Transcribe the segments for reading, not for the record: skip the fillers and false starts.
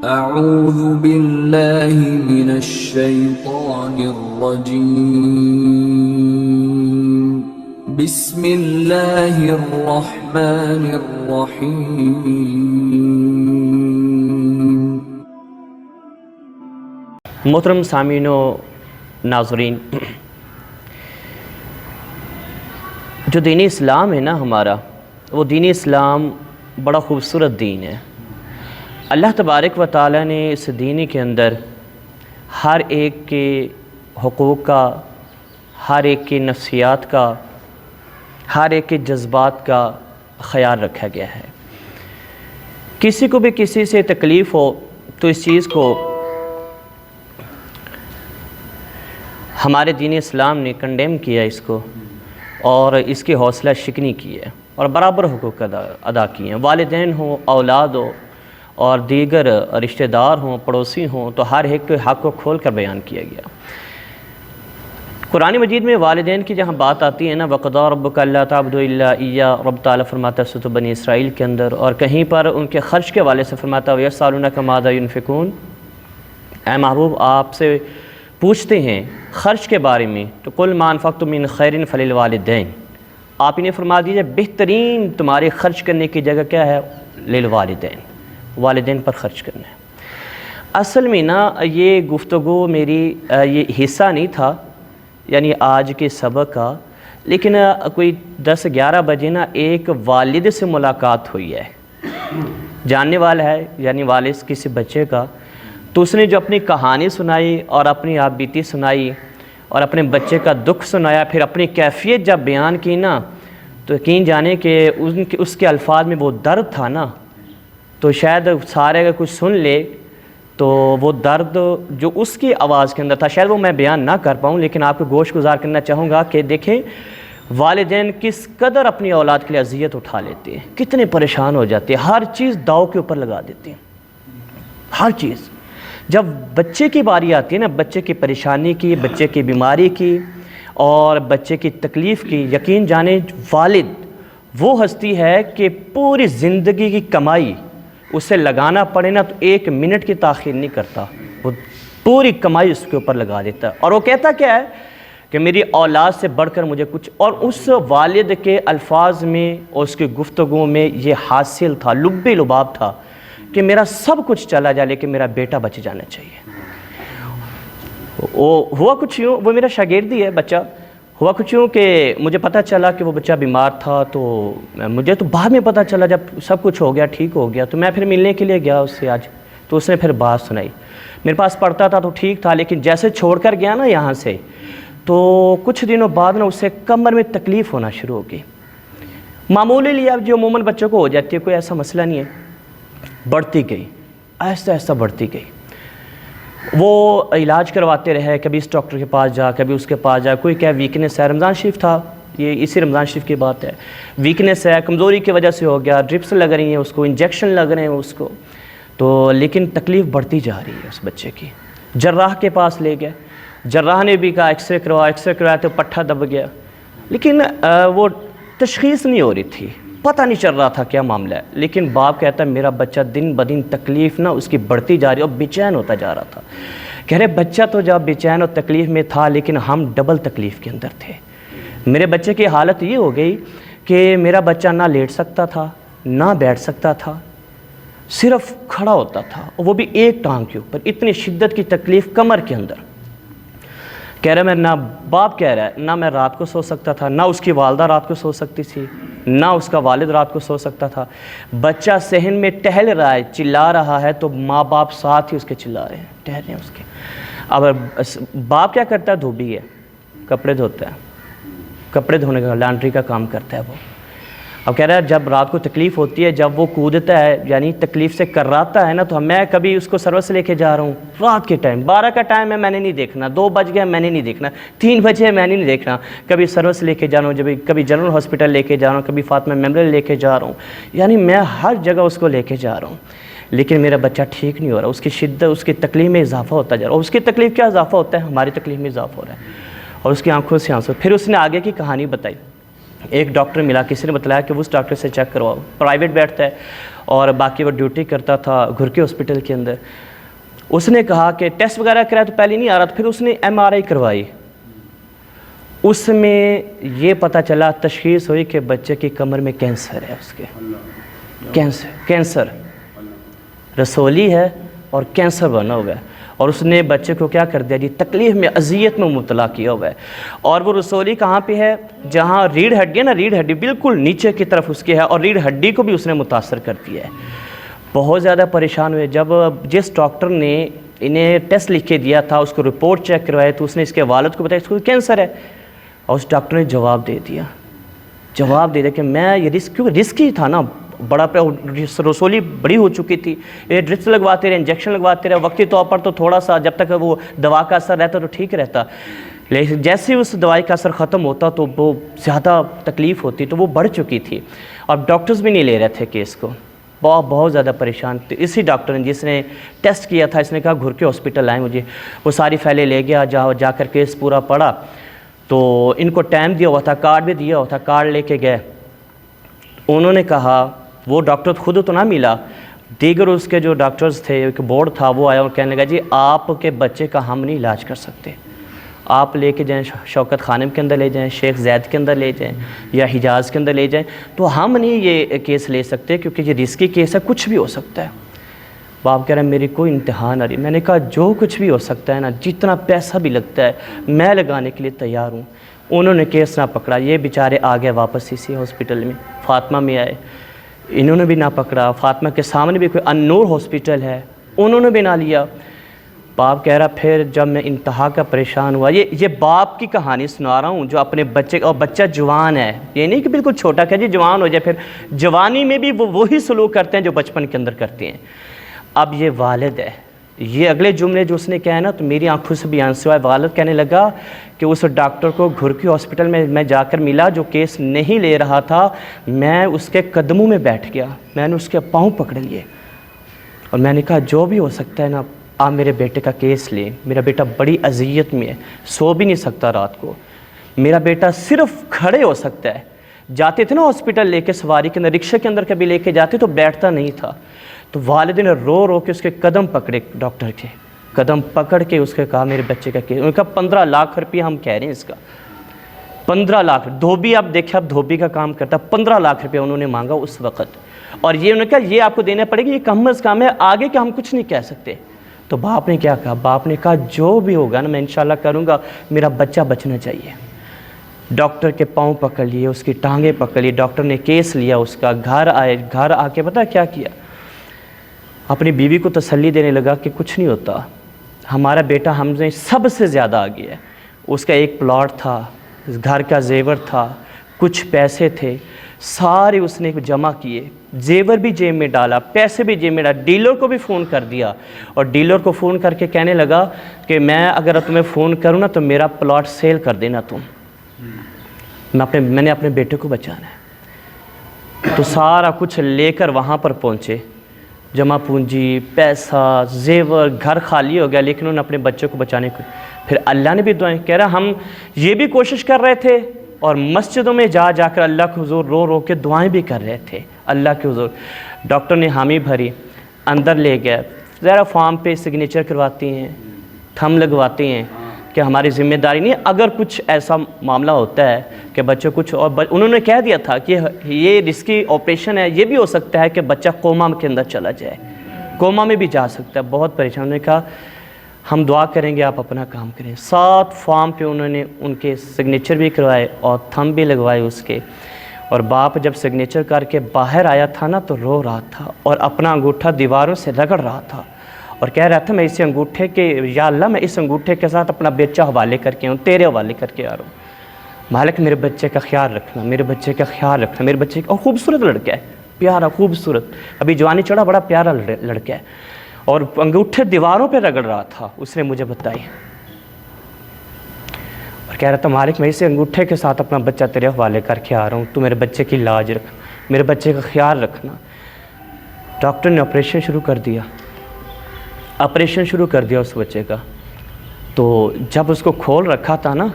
اعوذ باللہ من الشیطان الرجیم بسم اللہ الرحمن الرحیم۔ محترم سامعین و ناظرین، جو دین اسلام ہے نا ہمارا، وہ دین اسلام بڑا خوبصورت دین ہے۔ اللہ تبارک و تعالیٰ نے اس دین کے اندر ہر ایک کے حقوق کا، ہر ایک کی نفسیات کا، ہر ایک کے جذبات کا خیال رکھا گیا ہے۔ کسی کو بھی کسی سے تکلیف ہو تو اس چیز کو ہمارے دین اسلام نے کنڈیم کیا اس کو، اور اس کی حوصلہ شکنی کی ہے، اور برابر حقوق ادا کیے ہیں۔ والدین ہوں، اولاد ہو، اور دیگر رشتہ دار ہوں، پڑوسی ہوں، تو ہر ایک کے حق کو کھول کر بیان کیا گیا۔ قرآن مجید میں والدین کی جہاں بات آتی ہے نا، وَقَضَىٰ رَبُّكَ أَلَّا تَعْبُدُوا إِلَّا إِيَّاهُ، رب تعالیٰ فرماتا ہے سورۃ بنی اسرائیل کے اندر، اور کہیں پر ان کے خرچ کے والے سے فرماتا ہے وَيَسْأَلُونَكَ مَاذَا يُنْفِقُونَ، اے محبوب آپ سے پوچھتے ہیں خرچ کے بارے میں، تو قُلْ مَا أَنفَقْتُم مِّن خَيْرٍ فَلِلْوَالِدَيْنِ، آپ انہیں فرما دیجئے بہترین تمہارے خرچ کرنے کی جگہ کیا ہے؟ للوالدین، والدین پر خرچ کرنا ہے۔ اصل میں نا یہ گفتگو میری یہ حصہ نہیں تھا یعنی آج کے سبق کا، لیکن کوئی 10-11 بجے نا ایک والد سے ملاقات ہوئی ہے، جاننے والا ہے یعنی والد کسی بچے کا، تو اس نے جو اپنی کہانی سنائی اور اپنی آپ بیتی سنائی اور اپنے بچے کا دکھ سنایا، پھر اپنی کیفیت جب بیان کی نا، تو یقین جانے کہ اس کے الفاظ میں وہ درد تھا نا، تو شاید سارے اگر کچھ سن لے تو وہ درد جو اس کی آواز کے اندر تھا شاید وہ میں بیان نہ کر پاؤں، لیکن آپ کو گوش گزار کرنا چاہوں گا کہ دیکھیں والدین کس قدر اپنی اولاد کے لیے اذیت اٹھا لیتے ہیں، کتنے پریشان ہو جاتے ہیں، ہر چیز داؤ کے اوپر لگا دیتے ہیں، ہر چیز۔ جب بچے کی باری آتی ہے نا، بچے کی پریشانی کی، بچے کی بیماری کی اور بچے کی تکلیف کی، یقین جانیں والد وہ ہستی ہے کہ پوری زندگی کی کمائی اسے لگانا پڑے نا تو 1 منٹ کی تاخیر نہیں کرتا، وہ پوری کمائی اس کے اوپر لگا دیتا ہے، اور وہ کہتا کیا ہے کہ میری اولاد سے بڑھ کر مجھے کچھ، اور اس والد کے الفاظ میں اور اس کی گفتگو میں یہ حاصل تھا، لب لباب تھا کہ میرا سب کچھ چلا جائے لیکن میرا بیٹا بچ جانا چاہیے۔ ہوا کچھ یوں، وہ میرا شاگردی ہے بچہ، ہوا کچھ یوں کہ مجھے پتہ چلا کہ وہ بچہ بیمار تھا، تو مجھے تو بعد میں پتہ چلا جب سب کچھ ہو گیا، ٹھیک ہو گیا، تو میں پھر ملنے کے لیے گیا اس سے آج، تو اس نے پھر بات سنائی، میرے پاس پڑھتا تھا تو ٹھیک تھا، لیکن جیسے چھوڑ کر گیا نا یہاں سے، تو کچھ دنوں بعد نا اسے کمر میں تکلیف ہونا شروع ہو گئی، معمولی لیے اب جو عموماً بچوں کو ہو جاتی ہے، کوئی ایسا مسئلہ نہیں ہے، بڑھتی گئی، آہستہ آہستہ بڑھتی گئی۔ وہ علاج کرواتے رہے، کبھی اس ڈاکٹر کے پاس جا، کبھی اس کے پاس جا، کوئی کہے ویکنیس ہے، رمضان شریف تھا، یہ اسی رمضان شریف کی بات ہے، ویکنیس ہے، کمزوری کی وجہ سے ہو گیا، ڈرپس لگ رہی ہیں اس کو، انجیکشن لگ رہے ہیں اس کو، تو لیکن تکلیف بڑھتی جا رہی ہے اس بچے کی۔ جراح کے پاس لے گئے، جراح نے بھی کہا ایکس رے کروا، ایکس رے کروایا تو پٹھا دب گیا، لیکن وہ تشخیص نہیں ہو رہی تھی، پتہ نہیں چل رہا تھا کیا معاملہ ہے، لیکن باپ کہتا ہے میرا بچہ دن بدن تکلیف نا اس کی بڑھتی جا رہی ہے اور بے چین ہوتا جا رہا تھا۔ کہہ رہے بچہ تو جب بے چین اور تکلیف میں تھا لیکن ہم ڈبل تکلیف کے اندر تھے۔ میرے بچے کی حالت یہ ہو گئی کہ میرا بچہ نہ لیٹ سکتا تھا، نہ بیٹھ سکتا تھا، صرف کھڑا ہوتا تھا، اور وہ بھی ایک ٹانگ کے اوپر، اتنی شدت کی تکلیف کمر کے اندر۔ کہہ رہا میں نہ باپ کہہ رہا ہے نہ میں رات کو سو سکتا تھا، نہ اس کی والدہ رات کو سو سکتی تھی، نہ اس کا والد رات کو سو سکتا تھا۔ بچہ صحن میں ٹہل رہا ہے، چلا رہا ہے تو ماں باپ ساتھ ہی اس کے چلا رہے ہیں، ٹہل رہے ہیں اس کے۔ اب باپ کیا کرتا ہے؟ دھوبی ہے، کپڑے دھوتا ہے، کپڑے دھونے کا لانڈری کا کام کرتا ہے وہ۔ اب کہہ رہا ہے جب رات کو تکلیف ہوتی ہے، جب وہ کودتا ہے یعنی تکلیف سے کراتا ہے نا، تو میں کبھی اس کو سروس لے کے جا رہا ہوں رات کے ٹائم، 12 کا ٹائم ہے میں نے نہیں دیکھنا، 2 بج گیا میں نے نہیں دیکھنا، 3 بجے میں نے نہیں دیکھنا، کبھی سروس لے کے جا رہا ہوں، کبھی جنرل ہاسپٹل لے کے جا رہا ہوں، کبھی فاطمہ میموریل لے کے جا رہا ہوں، یعنی میں ہر جگہ اس کو لے کے جا رہا ہوں، لیکن میرا بچہ ٹھیک نہیں ہو رہا، اس کی شدت، اس کی تکلیف میں اضافہ ہوتا جا رہا ہے، اور اس کی تکلیف کیا اضافہ ہوتا ہے؟ ہماری تکلیف میں اضافہ ہو رہا ہے، اور اس کی آنکھوں سے آنسو۔ پھر اس نے آگے کی کہانی بتائی، ایک ڈاکٹر ملا، کسی نے بتلایا کہ اس ڈاکٹر سے چیک کرواؤ، پرائیویٹ بیٹھتا ہے، اور باقی وہ ڈیوٹی کرتا تھا گھرکی ہاسپٹل کے اندر. اس نے کہا کہ ٹیسٹ وغیرہ کرایا تو پہلے نہیں آ رہا تھا, پھر اس نے MRI کروائی. اس میں یہ پتہ چلا, تشخیص ہوئی کہ بچے کی کمر میں کینسر ہے. اس کے کینسر رسولی ہے اور کینسر بنا ہوا ہے. اور اس نے بچے کو کیا کر دیا جی, تکلیف میں, اذیت میں مبتلا کیا ہوا ہے. اور وہ رسولی کہاں پہ ہے, جہاں ریڑھ ہڈی ہے نا, ریڑھ ہڈی بالکل نیچے کی طرف اس کی ہے, اور ریڑھ ہڈی کو بھی اس نے متاثر کر دیا ہے. بہت زیادہ پریشان ہوئے. جب جس ڈاکٹر نے انہیں ٹیسٹ لکھ کے دیا تھا, اس کو رپورٹ چیک کروایا, تو اس نے اس کے والد کو بتایا اس کو کینسر ہے. اور اس ڈاکٹر نے جواب دے دیا کہ میں یہ رسک ہی تھا نا, بڑا رسولی بڑی ہو چکی تھی, یہ ڈرپس لگواتے رہے, انجیکشن لگواتے رہے, وقتی طور پر تو تھوڑا سا جب تک وہ دوا کا اثر رہتا تو ٹھیک رہتا, لیکن جیسے اس دوائی کا اثر ختم ہوتا تو وہ زیادہ تکلیف ہوتی, تو وہ بڑھ چکی تھی. اور ڈاکٹرز بھی نہیں لے رہے تھے کیس کو, بہت زیادہ پریشان تھے. اسی ڈاکٹر نے جس نے ٹیسٹ کیا تھا, اس نے کہا گھرکی ہاسپٹل آئیں مجھے, وہ ساری فائلیں لے گیا, جا کر کیس پورا پڑھا. تو ان کو ٹائم دیا ہوا تھا, کارڈ بھی دیا ہوا تھا, کارڈ لے کے گئے. انہوں نے کہا, وہ ڈاکٹر خود تو نہ ملا, دیگر اس کے جو ڈاکٹرز تھے, ایک بورڈ تھا, وہ آیا اور کہنے لگا جی آپ کے بچے کا ہم نہیں علاج کر سکتے, آپ لے کے جائیں شوکت خانم کے اندر لے جائیں, شیخ زید کے اندر لے جائیں, یا حجاز کے اندر لے جائیں, تو ہم نہیں یہ کیس لے سکتے کیونکہ یہ رسکی کیس ہے, کچھ بھی ہو سکتا ہے. باپ کہہ رہے ہیں میری کوئی انتہا نہ رہی. میں نے کہا جو کچھ بھی ہو سکتا ہے نا, جتنا پیسہ بھی لگتا ہے میں لگانے کے لیے تیار ہوں. انہوں نے کیس نہ پکڑا, یہ بیچارے آ گئے واپس اسی ہاسپٹل میں, فاطمہ میں آئے, انہوں نے بھی نہ پکڑا. فاطمہ کے سامنے بھی کوئی النور ہاسپٹل ہے, انہوں نے بھی نہ لیا. باپ کہہ رہا پھر جب میں انتہا کا پریشان ہوا, یہ باپ کی کہانی سنا رہا ہوں جو اپنے بچے, اور بچہ جوان ہے, یہ نہیں کہ بالکل چھوٹا کہ جی جوان ہو جائے, پھر جوانی میں بھی وہ وہی سلوک کرتے ہیں جو بچپن کے اندر کرتے ہیں. اب یہ والد ہے, یہ اگلے جملے جو اس نے کہا نا تو میری آنکھوں سے بھی آنسو آئے. والد کہنے لگا کہ اس ڈاکٹر کو گھرکی ہاسپٹل میں جا کر ملا جو کیس نہیں لے رہا تھا, میں اس کے قدموں میں بیٹھ گیا, میں نے اس کے پاؤں پکڑ لیے, اور میں نے کہا جو بھی ہو سکتا ہے نا آپ میرے بیٹے کا کیس لیں. میرا بیٹا بڑی اذیت میں ہے, سو بھی نہیں سکتا رات کو, میرا بیٹا صرف کھڑے ہو سکتا ہے. جاتے تھے نا ہاسپٹل لے کے سواری کے اندر, رکشے کے اندر کبھی لے کے جاتے تو بیٹھتا نہیں تھا. تو والد نے رو کے اس کے قدم پکڑے, ڈاکٹر کے قدم پکڑ کے اس کے کہا میرے بچے کا کیس. ان کا 15 لاکھ روپیہ ہم کہہ رہے ہیں اس کا, 15 لاکھ. دھوبی آپ دیکھیں, اب دھوبی کا کام کرتا, 15 لاکھ روپیہ انہوں نے مانگا اس وقت. اور یہ انہوں نے کہا یہ آپ کو دینا پڑے گا, یہ کم از کم ہے, آگے کہ ہم کچھ نہیں کہہ سکتے. تو باپ نے کیا کہا, باپ نے کہا جو بھی ہوگا نا میں انشاءاللہ کروں گا, میرا بچہ بچنا چاہیے. ڈاکٹر کے پاؤں پکڑ لیے, اس کی ٹانگیں پکڑ لی, ڈاکٹر نے کیس لیا اس کا. گھر آئے, گھر آ کے پتہ کیا کیا, اپنی بیوی کو تسلی دینے لگا کہ کچھ نہیں ہوتا, ہمارا بیٹا ہم سے سب سے زیادہ آگے ہے. اس کا ایک پلاٹ تھا, گھر کا زیور تھا, کچھ پیسے تھے, سارے اس نے جمع کیے, زیور بھی جیب میں ڈالا, پیسے بھی جیب میں ڈالا. ڈیلر کو بھی فون کر دیا, اور ڈیلر کو فون کر کے کہنے لگا کہ میں اگر تمہیں فون کروں نا تو میرا پلاٹ سیل کر دینا تم, میں نے اپنے بیٹے کو بچانا ہے. تو سارا کچھ لے کر وہاں پر پہنچے, جمع پونجی, پیسہ, زیور, گھر خالی ہو گیا, لیکن انہوں نے اپنے بچے کو بچانے کو. پھر اللہ نے بھی دعائیں, کہہ رہا ہم یہ بھی کوشش کر رہے تھے, اور مسجدوں میں جا کر اللہ کے حضور رو کے دعائیں بھی کر رہے تھے اللہ کے حضور. ڈاکٹر نے حامی بھری, اندر لے گئے, ذرا فارم پہ سگنیچر کرواتی ہیں, تھم لگواتے ہیں کہ ہماری ذمہ داری نہیں, اگر کچھ ایسا معاملہ ہوتا ہے کہ بچے کچھ, اور انہوں نے کہہ دیا تھا کہ یہ رسکی آپریشن ہے, یہ بھی ہو سکتا ہے کہ بچہ کوما کے اندر چلا جائے, کوما میں بھی جا سکتا ہے. بہت پریشان. انہوں نے کہا ہم دعا کریں گے, آپ اپنا کام کریں. 7 فارم پہ انہوں نے ان کے سگنیچر بھی کروائے اور تھم بھی لگوائے اس کے. اور باپ جب سگنیچر کر کے باہر آیا تھا نا تو رو رہا تھا, اور اپنا انگوٹھا دیواروں سے رگڑ رہا تھا, اور کہہ رہا تھا میں اس انگوٹھے کے, یا اللہ میں اس انگوٹھے کے ساتھ اپنا بیچہ حوالے کر کے ہوں, تیرے حوالے کر کے آ رہا ہوں. مالک میرے بچے کا خیال رکھنا, میرے بچے کا خیال رکھنا, میرے بچے کا. اور خوبصورت لڑکا ہے, پیارا, خوبصورت, ابھی جوانی چڑھا, بڑا پیارا لڑکا ہے. اور انگوٹھے دیواروں پہ رگڑ رہا تھا, اس نے مجھے بتائی, اور کہہ رہا تھا مالک میں اسے انگوٹھے کے ساتھ اپنا بچہ تیرے حوالے کر کے آ رہا ہوں, تو میرے بچے کی لاج رکھ, میرے بچے کا خیال رکھنا. ڈاکٹر نے آپریشن شروع کر دیا, آپریشن شروع کر دیا اس بچے کا. تو جب اس کو کھول رکھا تھا نا,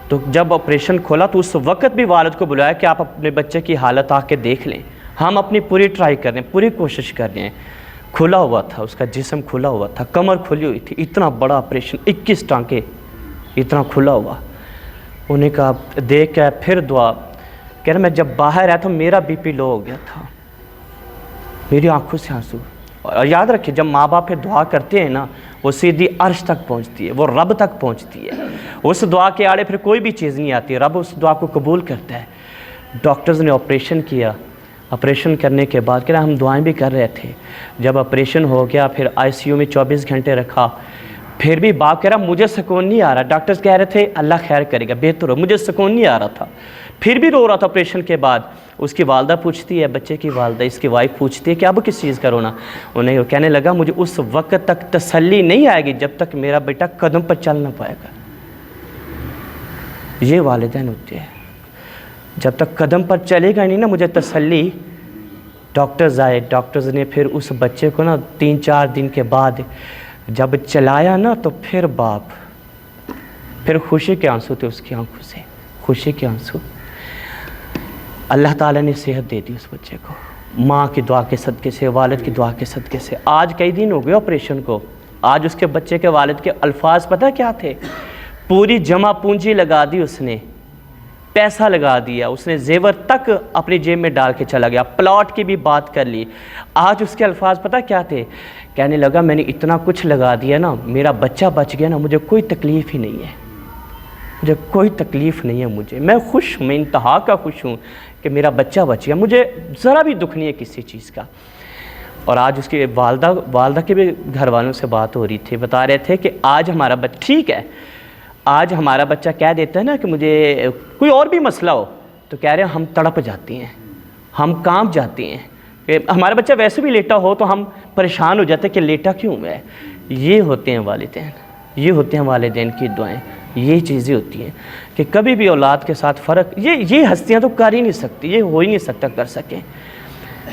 تو جب آپریشن کھولا تو اس وقت بھی والد کو بلایا کہ آپ اپنے بچے کی حالت آ کے دیکھ لیں. ہم اپنی پوری ٹرائی کر رہے ہیں، پوری کوشش کر رہے ہیں. کھلا ہوا تھا اس کا جسم، کھلا ہوا تھا، کمر کھلی ہوئی تھی، اتنا بڑا آپریشن، 21 ٹانکے، اتنا کھلا ہوا. انہیں کہا دیکھ کے پھر دعا، کہہ رہا میں جب باہر آیا تھا میرا بی پی لو ہو گیا تھا، میری آنکھوں سے آنسو. اور یاد رکھیں جب ماں باپ پہ دعا کرتے ہیں نا وہ سیدھی عرش تک پہنچتی ہے، وہ رب تک پہنچتی ہے. اس دعا کے آڑے پھر کوئی بھی چیز نہیں آتی، رب اس دعا کو قبول کرتا ہے. ڈاکٹرز نے آپریشن کیا، آپریشن کرنے کے بعد کہہ رہا ہم دعائیں بھی کر رہے تھے. جب آپریشن ہو گیا پھر آئی سی یو میں 24 گھنٹے رکھا، پھر بھی باپ کہہ رہا مجھے سکون نہیں آ رہا. ڈاکٹرز کہہ رہے تھے اللہ خیر کرے گا، بہتر ہو، مجھے سکون نہیں آ رہا تھا. پھر بھی رو رہا تھا آپریشن کے بعد. اس کی والدہ پوچھتی ہے، بچے کی والدہ، اس کی وائف پوچھتی ہے کہ اب کس چیز کا رونا؟ انہیں کہنے لگا مجھے اس وقت تک تسلی نہیں آئے گی جب تک میرا بیٹا قدم پر چل نہ پائے گا. یہ والدین ہوتے ہیں، جب تک قدم پر چلے گا نہیں نا مجھے تسلی. ڈاکٹرز آئے، ڈاکٹرز نے پھر اس بچے کو نا 3-4 دن کے بعد جب چلایا نا تو پھر باپ، پھر خوشی کے آنسو تھے اس کی آنکھوں سے، خوشی کے آنسو. اللہ تعالیٰ نے صحت دے دی اس بچے کو، ماں کی دعا کے صدقے سے، والد کی دعا کے صدقے سے. آج کئی دن ہو گئے آپریشن کو. آج اس کے بچے کے والد کے الفاظ پتہ کیا تھے؟ پوری جمع پونجی لگا دی اس نے، پیسہ لگا دیا اس نے، زیور تک اپنی جیب میں ڈال کے چلا گیا، پلاٹ کی بھی بات کر لی. آج اس کے الفاظ پتہ کیا تھے؟ کہنے لگا میں نے اتنا کچھ لگا دیا نا، میرا بچہ بچ گیا نا، مجھے کوئی تکلیف ہی نہیں ہے، مجھے کوئی تکلیف نہیں ہے، مجھے میں خوش ہوں، میں انتہا کا خوش ہوں کہ میرا بچہ بچ گیا، مجھے ذرا بھی دکھ نہیں ہے کسی چیز کا. اور آج اس کی والدہ کے بھی گھر والوں سے بات ہو رہی تھی، بتا رہے تھے کہ آج ہمارا بچہ ٹھیک ہے. آج ہمارا بچہ کہہ دیتا ہے نا کہ مجھے کوئی اور بھی مسئلہ ہو تو کہہ رہے ہیں ہم تڑپ جاتی ہیں، ہم کانپ جاتی ہیں. کہ ہمارا بچہ ویسے بھی لیٹا ہو تو ہم پریشان ہو جاتے ہیں کہ لیٹا کیوں ہے. یہ ہوتے ہیں والدین، یہ ہوتے ہیں والدین کی دعائیں. یہ چیزیں ہوتی ہیں کہ کبھی بھی اولاد کے ساتھ فرق، یہ ہستیاں تو کر ہی نہیں سکتی، یہ ہو ہی نہیں سکتا کر سکیں.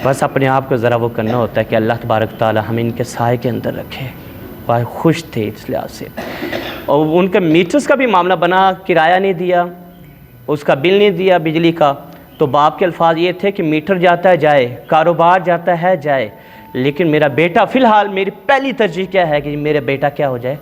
بس اپنے آپ کو ذرا وہ کرنا ہوتا ہے کہ اللہ تبارک تعالیٰ ہمیں ان کے سائے کے اندر رکھے. بھائی خوش تھے اس لحاظ سے. اور ان کا میٹرز کا بھی معاملہ بنا، کرایہ نہیں دیا، اس کا بل نہیں دیا بجلی کا. تو باپ کے الفاظ یہ تھے کہ میٹر جاتا ہے جائے، کاروبار جاتا ہے جائے، لیکن میرا بیٹا فی الحال میری پہلی ترجیح کیا ہے کہ میرا بیٹا کیا ہو جائے،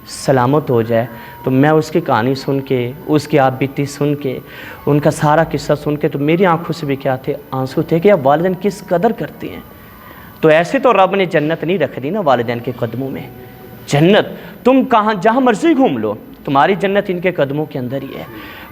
سلامت ہو جائے. تو میں اس کی کہانی سن کے، اس کی آپ بیتی سن کے، ان کا سارا قصہ سن کے تو میری آنکھوں سے بھی کیا تھے، آنسو تھے کہ اب والدین کس قدر کرتے ہیں. تو ایسے تو رب نے جنت نہیں رکھ دی نا والدین کے قدموں میں. جنت تم کہاں جہاں مرضی گھوم لو، تمہاری جنت ان کے قدموں کے اندر ہی ہے.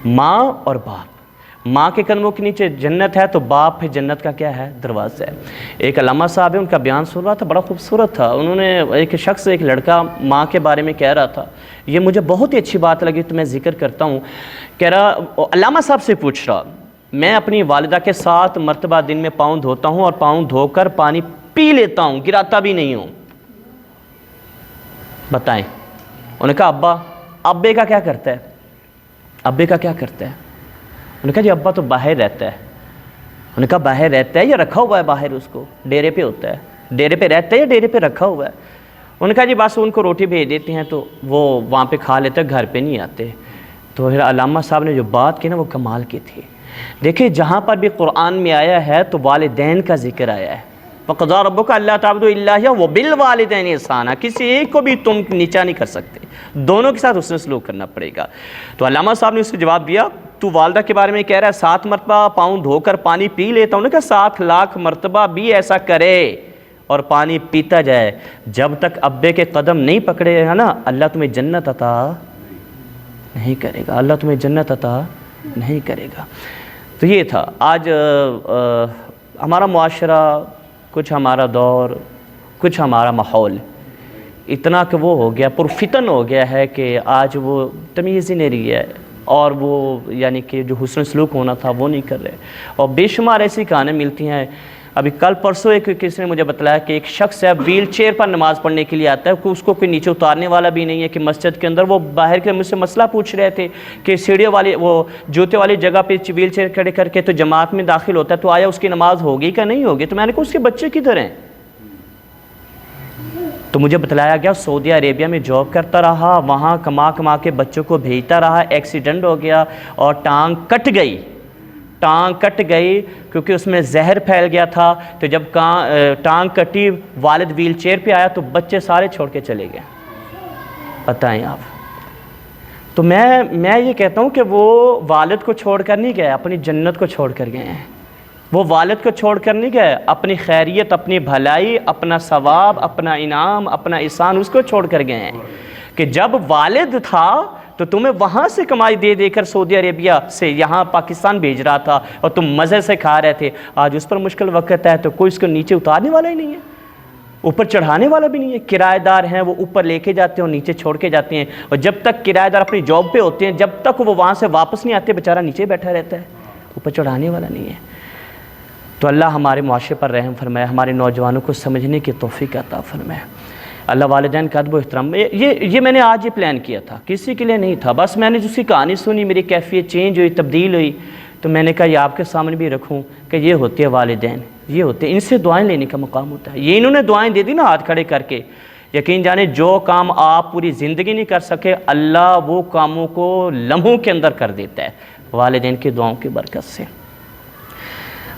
ماں اور باپ، ماں کے قدموں کے نیچے جنت ہے تو باپ پھر جنت کا کیا ہے، دروازہ ہے. ایک علامہ صاحب ہے، ان کا بیان سن رہا تھا، بڑا خوبصورت تھا. انہوں نے ایک شخص، ایک لڑکا ماں کے بارے میں کہہ رہا تھا، یہ مجھے بہت ہی اچھی بات لگی تو میں ذکر کرتا ہوں. کہہ رہا، علامہ صاحب سے پوچھ رہا، میں اپنی والدہ کے 7 مرتبہ دن میں پاؤں دھوتا ہوں اور پاؤں دھو کر پانی پی لیتا ہوں، گراتا بھی نہیں ہوں، بتائیں. انہوں نے کہا ابے کا کیا کرتا ہے، ابے کا کیا کرتا ہے؟ انہوں نے کہا جی ابا تو باہر رہتا ہے. انہوں نے کہا باہر رہتا ہے یا رکھا ہوا ہے باہر، اس کو ڈیرے پہ ہوتا ہے، ڈیرے پہ رہتا ہے یا ڈیرے پہ رکھا ہوا ہے؟ انہوں نے کہا جی بس ان کو روٹی بھیج دیتے ہیں تو وہ وہاں پہ کھا لیتے ہیں، گھر پہ نہیں آتے. تو پھر علامہ صاحب نے جو بات کی نا وہ کمال کی تھی. دیکھیں جہاں پر بھی قرآن میں آیا ہے تو والدین کا ذکر آیا ہے. وَقَضَىٰ رَبُّكَ أَلَّا تَعْبُدُوا إِلَّا إِيَّاهُ وَبِالْوَالِدَيْنِ إِحْسَانًا. کسی ایک کو بھی تم نیچا نہیں کر سکتے، دونوں کے ساتھ اس نے سلوک کرنا پڑے گا. تو علامہ صاحب نے اس سے جواب دیا، تو والدہ کے بارے میں کہہ رہا ہے 7 مرتبہ پاؤں دھو کر پانی پی لیتا ہوں. نے کہا 7 لاکھ مرتبہ بھی ایسا کرے اور پانی پیتا جائے، جب تک ابے کے قدم نہیں پکڑے گا نا اللہ تمہیں جنت عطا نہیں کرے گا، اللہ تمہیں جنت عطا نہیں کرے گا. تو یہ تھا آج ہمارا معاشرہ، کچھ ہمارا دور، کچھ ہمارا ماحول اتنا کہ وہ ہو گیا، پرفتن ہو گیا ہے کہ آج وہ تمیز ہی نہیں رہی ہے، اور وہ یعنی کہ جو حسن سلوک ہونا تھا وہ نہیں کر رہے. اور بے شمار ایسی کہانیں ملتی ہیں. ابھی کل پرسوں ایک کسی نے مجھے بتلایا کہ ایک شخص ہے ویل چیئر پر نماز پڑھنے کے لیے آتا ہے، کہ اس کو کوئی نیچے اتارنے والا بھی نہیں ہے کہ مسجد کے اندر. وہ باہر کے مجھ سے مسئلہ پوچھ رہے تھے کہ سیڑھیوں والی وہ جوتے والی جگہ پہ ویل چیئر کھڑے کر کے تو جماعت میں داخل ہوتا ہے، تو آیا اس کی نماز ہوگی کہ نہیں ہوگی؟ تو میں نے کہا اس کے بچے کدھر ہیں؟ تو مجھے بتلایا گیا سعودی عربیہ میں جاب کرتا رہا، وہاں کما کے بچوں کو بھیجتا رہا، ایکسیڈنٹ ہو گیا اور ٹانگ کٹ گئی. ٹانگ کٹ گئی کیونکہ اس میں زہر پھیل گیا تھا، تو جب ٹانگ کٹی والد ویل چیئر پہ آیا تو بچے سارے چھوڑ کے چلے گئے. بتائیں آپ. تو میں یہ کہتا ہوں کہ وہ والد کو چھوڑ کر نہیں گئے، اپنی جنت کو چھوڑ کر گئے ہیں. وہ والد کو چھوڑ کر نہیں گئے، اپنی خیریت، اپنی بھلائی، اپنا ثواب، اپنا انعام، اپنا احسان اس کو چھوڑ کر گئے ہیں کہ جب والد تھا تو تمہیں وہاں سے کمائی دے دے کر سعودی عربیہ سے یہاں پاکستان بھیج رہا تھا اور تم مزے سے کھا رہے تھے. آج اس پر مشکل وقت ہے تو کوئی اس کو نیچے اتارنے والا ہی نہیں ہے، اوپر چڑھانے والا بھی نہیں ہے. کرایہ دار ہیں، وہ اوپر لے کے جاتے ہیں اور نیچے چھوڑ کے جاتے ہیں، اور جب تک کرایہ دار اپنی جاب پہ ہوتے ہیں جب تک وہ وہاں سے واپس نہیں آتے بیچارہ نیچے بیٹھا رہتا ہے، اوپر چڑھانے والا نہیں ہے. تو اللہ ہمارے معاشرے پر رحم فرمائے، ہمارے نوجوانوں کو سمجھنے کی توفیق عطا فرمائے. اللہ والدین کا ادب و احترام. یہ میں نے آج ہی پلان کیا تھا، کسی کے لیے نہیں تھا. بس میں نے جس کی کہانی سنی میری کیفیت چینج ہوئی، تبدیل ہوئی، تو میں نے کہا یہ آپ کے سامنے بھی رکھوں کہ یہ ہوتے ہیں والدین، یہ ہوتے ہیں، ان سے دعائیں لینے کا مقام ہوتا ہے. یہ انہوں نے دعائیں دے دی نا ہاتھ کھڑے کر کے. یقین جانے جو کام آپ پوری زندگی نہیں کر سکے اللہ وہ کاموں کو لمحوں کے اندر کر دیتا ہے والدین کی دعاؤں کی برکت سے.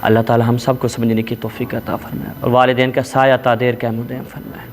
اللہ تعالی ہم سب کو سمجھنے کی توفیق عطا فرمائے اور والدین کا سایہ تا دیر قیام و دائم فرمائے.